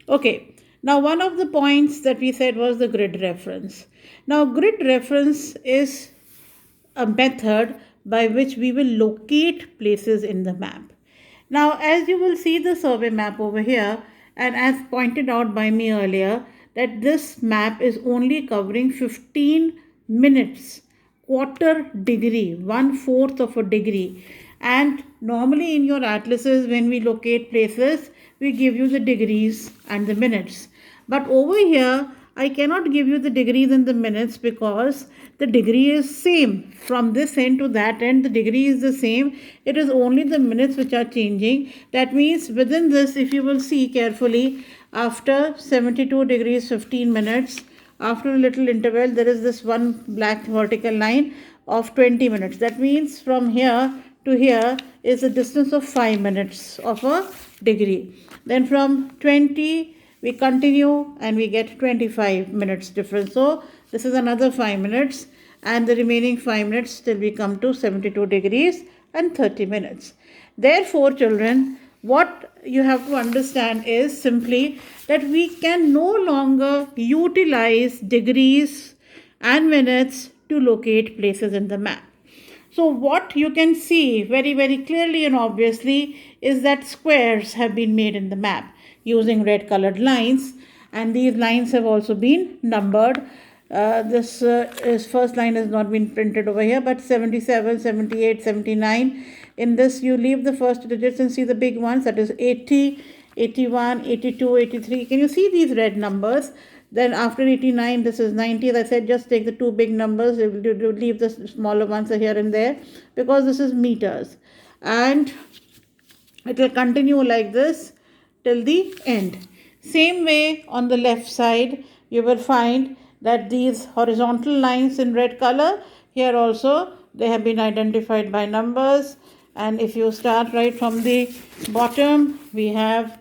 Okay, now one of the points that we said was the grid reference. Now, grid reference is a method by which we will locate places in the map. Now, as you will see the survey map over here, and as pointed out by me earlier, that this map is only covering 15 minutes, quarter degree, 1/4 of a degree. And normally in your atlases, when we locate places, we give you the degrees and the minutes. But over here, I cannot give you the degrees and the minutes because the degree is same. From this end to that end, the degree is the same. It is only the minutes which are changing. That means within this, if you will see carefully, after 72 degrees 15 minutes, after a little interval, there is this one black vertical line of 20 minutes. That means from here to here is a distance of 5 minutes of a degree. Then from 20 we continue and we get 25 minutes difference. So this is another 5 minutes, and the remaining 5 minutes till we come to 72 degrees and 30 minutes. Therefore, children, what you have to understand is simply that we can no longer utilize degrees and minutes to locate places in the map. So what you can see very, very clearly and obviously is that squares have been made in the map using red colored lines, and these lines have also been numbered. This first line has not been printed over here, but 77, 78, 79. In this, you leave the first digits and see the big ones, that is 80, 81, 82, 83. Can you see these red numbers? Then after 89, this is 90. As I said, just take the two big numbers, you leave the smaller ones here and there, because this is meters. And it will continue like this till the end. Same way on the left side, you will find that these horizontal lines in red color, here also they have been identified by numbers. And if you start right from the bottom, we have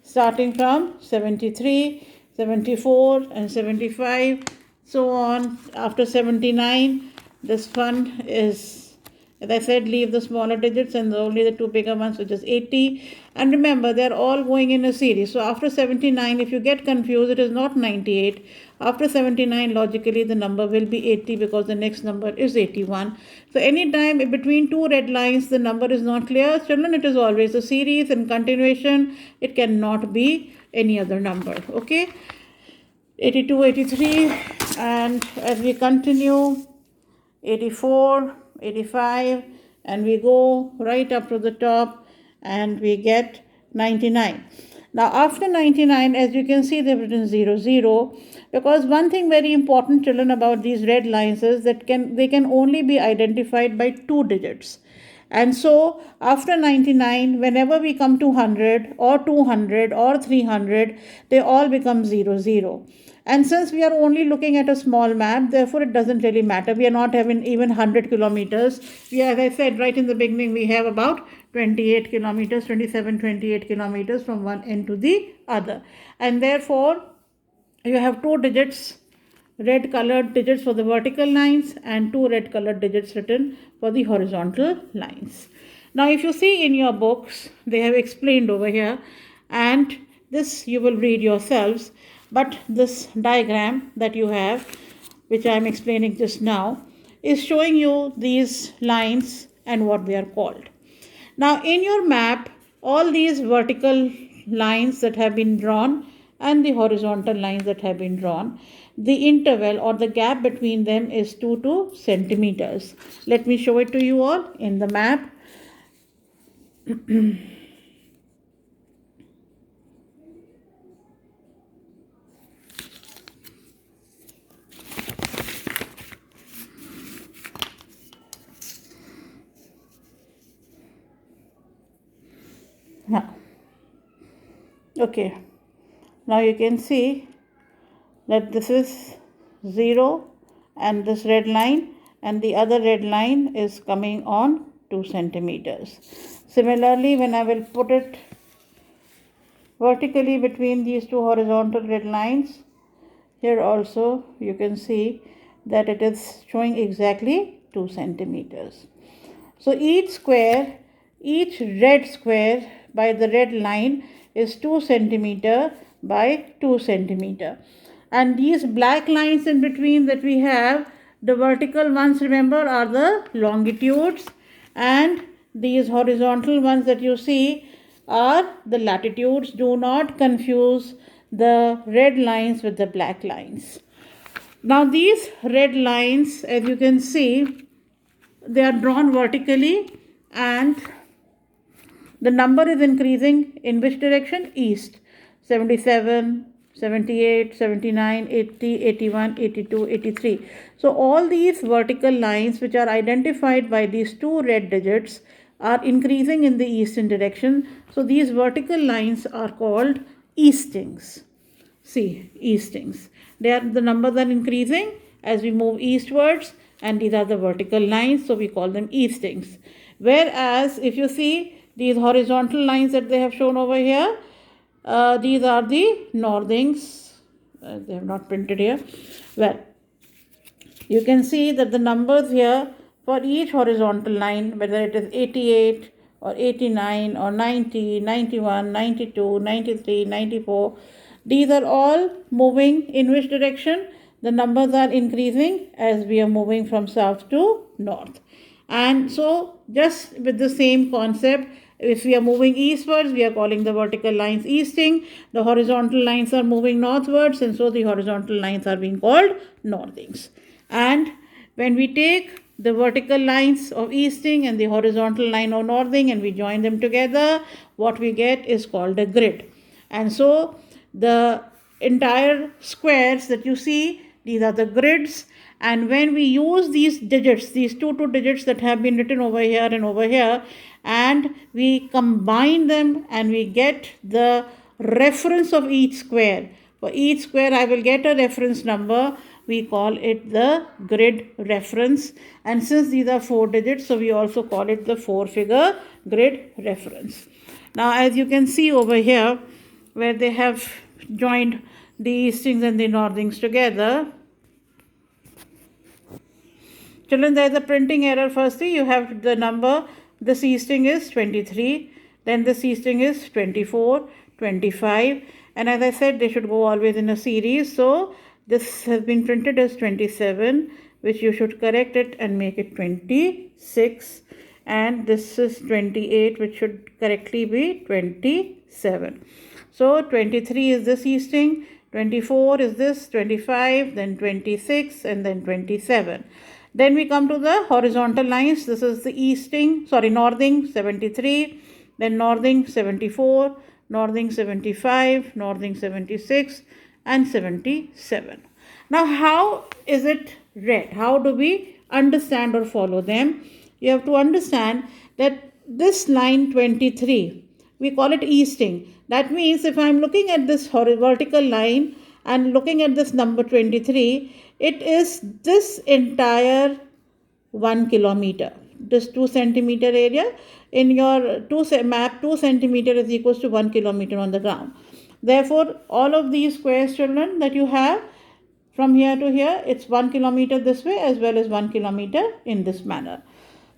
starting from 73, 74 and 75, so on. After 79, this one is, as I said, leave the smaller digits and only the two bigger ones, which is 80. And remember, they're all going in a series. So after 79, if you get confused, it is not 98. After 79, logically, the number will be 80 because the next number is 81. So anytime between two red lines, the number is not clear, children, it is always a series and continuation. It cannot be any other number. Okay, 82, 83, and as we continue, 84, 85, and we go right up to the top and we get 99. Now after 99, as you can see, they've written 0, 0, because one thing very important, children, about these red lines is that they can only be identified by two digits. And so after 99, whenever we come to 100 or 200 or 300, they all become 0, 0. And since we are only looking at a small map, therefore it doesn't really matter. We are not having even 100 kilometers. As I said right in the beginning, we have about 28 kilometers, 27, 28 kilometers from one end to the other. And therefore, you have two digits, red colored digits for the vertical lines and two red colored digits written for the horizontal lines. Now, if you see in your books, they have explained over here, and this you will read yourselves. But this diagram that you have, which I am explaining just now, is showing you these lines and what they are called. Now, in your map, all these vertical lines that have been drawn and the horizontal lines that have been drawn, the interval or the gap between them is 2 centimeters. Let me show it to you all in the map. Okay, now you can see that this is 0 and this red line, and the other red line is coming on 2 centimeters. Similarly, when I will put it vertically between these two horizontal red lines, here also you can see that it is showing exactly 2 centimeters. So each red square by the red line is 2 centimeter by 2 centimeter. And these black lines in between that we have, the vertical ones, remember, are the longitudes, and these horizontal ones that you see are the latitudes. Do not confuse the red lines with the black lines. Now these red lines, as you can see, they are drawn vertically, and the number is increasing in which direction? East. 77, 78, 79, 80, 81, 82, 83. So all these vertical lines which are identified by these two red digits are increasing in the eastern direction. So these vertical lines are called Eastings. See, Eastings. The numbers are increasing as we move eastwards, and these are the vertical lines, so we call them Eastings. Whereas if you see these horizontal lines that they have shown over here, these are the northings. They have not printed here. Well, you can see that the numbers here for each horizontal line, whether it is 88 or 89 or 90, 91, 92, 93, 94, these are all moving in which direction? The numbers are increasing as we are moving from south to north. And so, just with the same concept, if we are moving eastwards, we are calling the vertical lines easting. The horizontal lines are moving northwards, and so the horizontal lines are being called northings. And when we take the vertical lines of easting and the horizontal line of northing and we join them together, what we get is called a grid. And so the entire squares that you see, these are the grids. And when we use these digits, these two digits that have been written over here and over here, and we combine them and we get the reference of each square. For each square, I will get a reference number. We call it the grid reference. And since these are 4 digits, so we also call it the 4-figure grid reference. Now, as you can see over here, where they have joined the eastings and the northings together, children, there is a printing error. Firstly, you have the number, this easting is 23, then this easting is 24, 25, and as I said, they should go always in a series. So this has been printed as 27, which you should correct it and make it 26, and this is 28, which should correctly be 27. So 23 is this easting, 24 is this, 25, then 26, and then 27. Then we come to the horizontal lines. This is the northing 73, then northing 74, northing 75, northing 76, and 77. Now, how is it read? How do we understand or follow them? You have to understand that this line 23, we call it easting. That means if I am looking at this vertical line and looking at this number 23, it is this entire 1 kilometer. This 2 centimeter area in your map, 2 centimeter is equals to 1 kilometer on the ground. Therefore, all of these squares, children, that you have from here to here, it's 1 kilometer this way as well as 1 kilometer in this manner.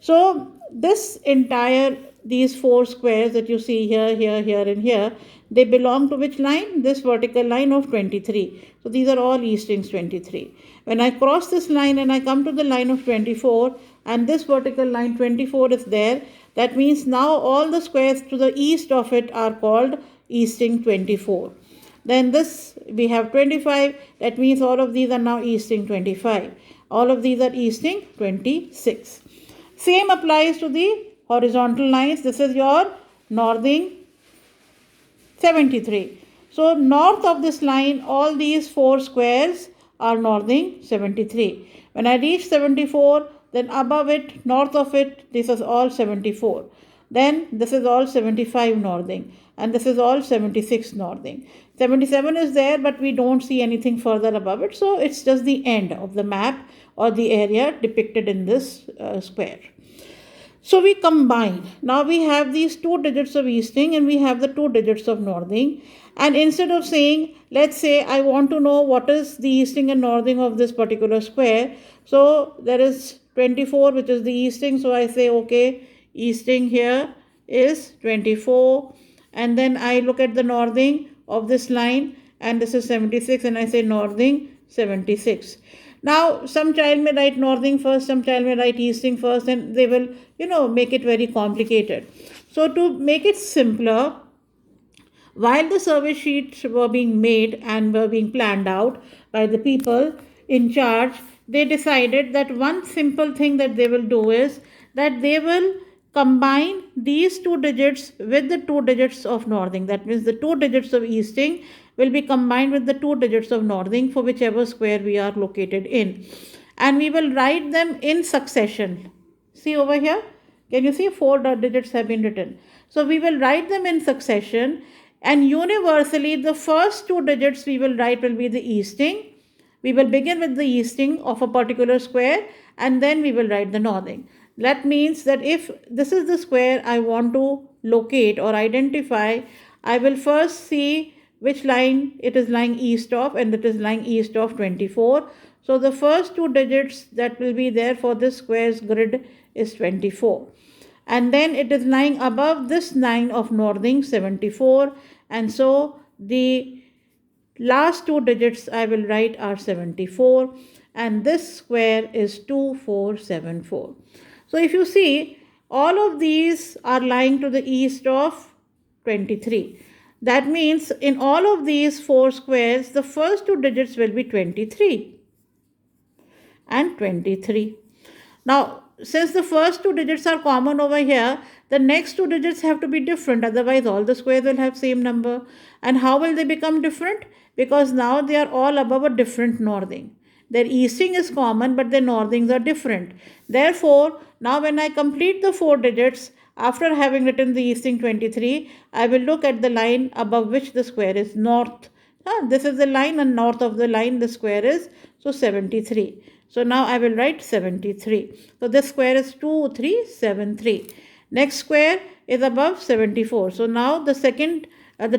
So this entire, these 4 squares that you see here, here, here, and here, they belong to which line? This vertical line of 23. So these are all eastings 23. When I cross this line and I come to the line of 24, and this vertical line 24 is there, that means now all the squares to the east of it are called easting 24. Then this, we have 25, that means all of these are now easting 25. All of these are easting 26. Same applies to the horizontal lines. This is your northing 73. So north of this line, all these 4 squares are northing 73. When I reach 74, then above it, north of it, this is all 74. Then this is all 75 northing, and this is all 76 northing. 77 is there, but we don't see anything further above it, so it's just the end of the map or the area depicted in this square. So we combine. Now we have these 2 digits of easting and we have the 2 digits of northing. And instead of saying, let's say I want to know what is the easting and northing of this particular square. So there is 24, which is the easting. So I say, okay, easting here is 24. And then I look at the northing of this line. and this is 76, and I say northing 76. Now, some child may write northing first, some child may write easting first, and they will, make it very complicated. So, to make it simpler, while the survey sheets were being made and were being planned out by the people in charge, they decided that one simple thing that they will do is that they will combine these two digits with the two digits of northing. That means the two digits of easting will be combined with the two digits of northing for whichever square we are located in. And we will write them in succession. See over here? Can you see 4 digits have been written? So we will write them in succession, and universally the first two digits we will write will be the easting. We will begin with the easting of a particular square, and then we will write the northing. That means that if this is the square I want to locate or identify, I will first see which line it is lying east of, and it is lying east of 24. So the first two digits that will be there for this square's grid is 24. And then it is lying above this line of northing 74, and so the last two digits I will write are 74, and this square is 2474. So if you see, all of these are lying to the east of 23. That means in all of these four squares, the first two digits will be 23 and 23. Now, since the first two digits are common over here, the next two digits have to be different. Otherwise, all the squares will have same number. And how will they become different? Because now they are all above a different northing. Their easting is common, but their northings are different. Therefore, now when I complete the four digits, after having written the easting 23, I will look at the line above which the square is north. This is the line, and north of the line the square is, so 73. So now I will write 73. So this square is 2373. Next square is above 74. So now the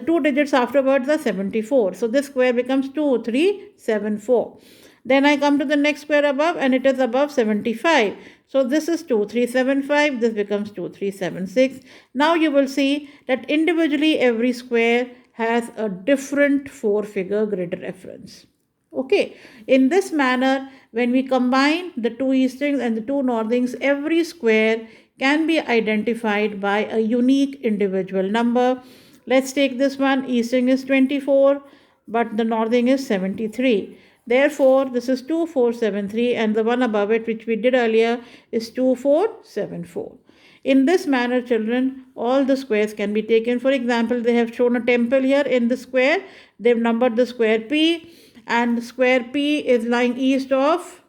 two digits afterwards are 74. So this square becomes 2374. Then I come to the next square above, and it is above 75. So this is 2375. This becomes 2376. Now you will see that individually every square has a different four-figure grid reference. Okay, in this manner, when we combine the two eastings and the two northings, every square can be identified by a unique individual number. Let's take this one. Easting is 24, but the northing is 73. Therefore, this is 2473, and the one above it, which we did earlier, is 2474. In this manner, children, all the squares can be taken. For example, they have shown a temple here in the square. They've numbered the square P, and square P is lying east of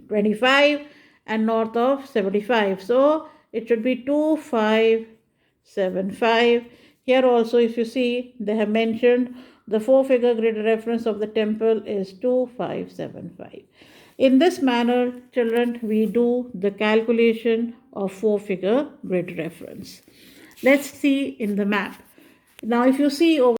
25 and north of 75. So it should be 2575. Here also, if you see, they have mentioned the four-figure grid reference of the temple is 2575. In this manner, children, we do the calculation of four-figure grid reference. Let's see in the map. Now, if you see over